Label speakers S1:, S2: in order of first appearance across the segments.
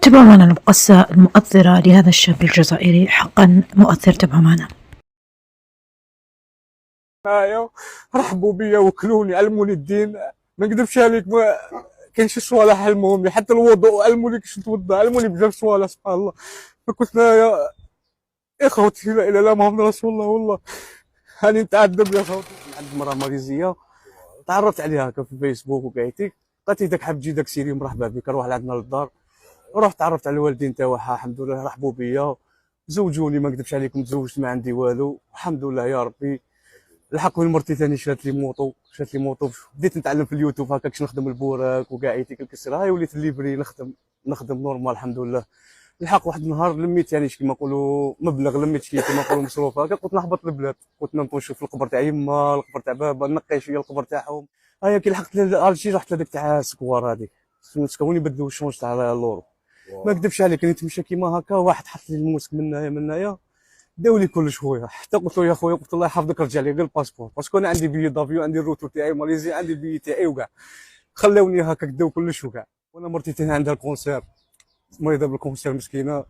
S1: تابعوا معنا القصة المؤثرة لهذا الشاب الجزائري، حقا مؤثر. تابعوا معنا.
S2: معايا رحبوا بيا وكلوني، علموني الدين. ما نكذبش عليك، ما كاين شي صوالح علمهم لي، حتى الوضوء علموني كيفاش نتوضا، علموني بزاف صوالح سبحان الله. فكنت انايا اخوتي لا اله الا الله محمد رسول الله. والله هاني نتعذب يا خوتي. عند مرا ماليزيه تعرفت عليها هكا في الفيسبوك وقعيتي، قالت لي داك حاب تجي داك سيري مرحبا بك، روح لعندنا للدار. رحت تعرفت على الوالدين تاعها، الحمد لله رحبوا بيا، زوجوني. ما نكذبش عليكم تزوجت ما عندي والو، الحمد لله يا ربي. الحق من مرتي ثاني شات لي موطو، بديت نتعلم في اليوتيوب هكا كيفاش نخدم البوراك وكاعيتي كالكسر. هاي وليت الليبري نخدم نورمال الحمد لله. الحق واحد النهار لميت يعني كيما نقولوا مبلغ، لميت شي كيما نقولوا مصروف هكا، قلت نهبط للبلاد، قلت نمشي نشوف القبر تاع يما، القبر تاع بابا، نقي شويه القبر تاعهم. هيا كي لحقت لالجي رحت لهذيك تاع سكوار هذيك، سكون يبدلوا الشونج تاع اللورو. ما نكذبش عليك نتمشى كيما هكا، واحد حط لي الموسك من هنايا داو لي كل شويه، حتى قلت له يا خويا، قلت الله يحفظك رجع لي غير الباسبور، باسكو انا عندي بي دافيو، عندي الروتور تاعي ماليزيا، عندي بي تاعي وكاع. خلاوني هكاك داو كلش وكاع. وانا مرتي تاني عندها الكونسير، مريضه بالكونسير مسكينه.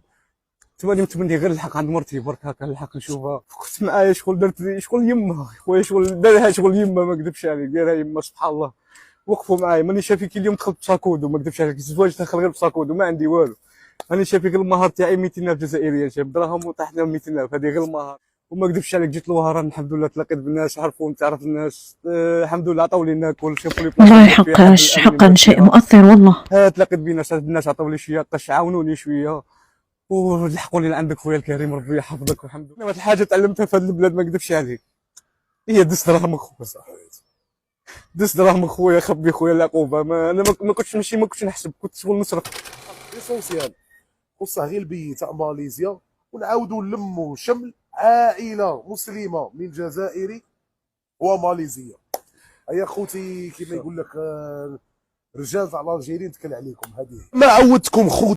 S2: تماني متمني غير الحق عند مرتي برك هكا، الحق نشوفها. كنت معايا شغل درت لي شغل يما خويا، شغل دارها شغل يما، ما نكذبش عليك دارها يما سبحان الله. وقفوا معايا، ماني شافيك اليوم دخلت بساكودو، ما نكذبش عليك الزواج دخل غير بساكودو، ما عندي والو. انا شافيك المهر تاعي 200,000 جزائريه، شاب دراهم وطاحنا 200,000، هذه غير المهر. وما نكذبش عليك جيت الوهران الحمد لله، تلاقيت بالناس عرفوني، تعرف الناس الحمد لله، عطاو لي ناكل، شافوا لي بلاصه
S1: والله
S2: ندير فيها حد الامن
S1: حقا
S2: ندير
S1: شيء
S2: فيها.
S1: مؤثر والله.
S2: تلاقيت بين الناس عطاو لي شويه قش، عاونوني شويه ولحقوني لعندك خويا الكريم، ربي يحفظك. والحمد لله واحد الحاجه تعلمتها في هذه البلاد ما نكذبش عليك، هي دس دراهم خويا، صح دس دراهم خويا، خبي خويا العقوبه. انا ما كنتش نمشي، ما كنتش نحسب، كنت شغل نصرف.
S3: ليسونسيال خصها غير البي تاع ماليزيا، ونعاودوا نلموا شمل عائله مسلمه من الجزائر وماليزيا. هيا خوتي كيما يقول لك رجال تاع الجيرين تكل عليكم، هذه ما عودتكم خوتي.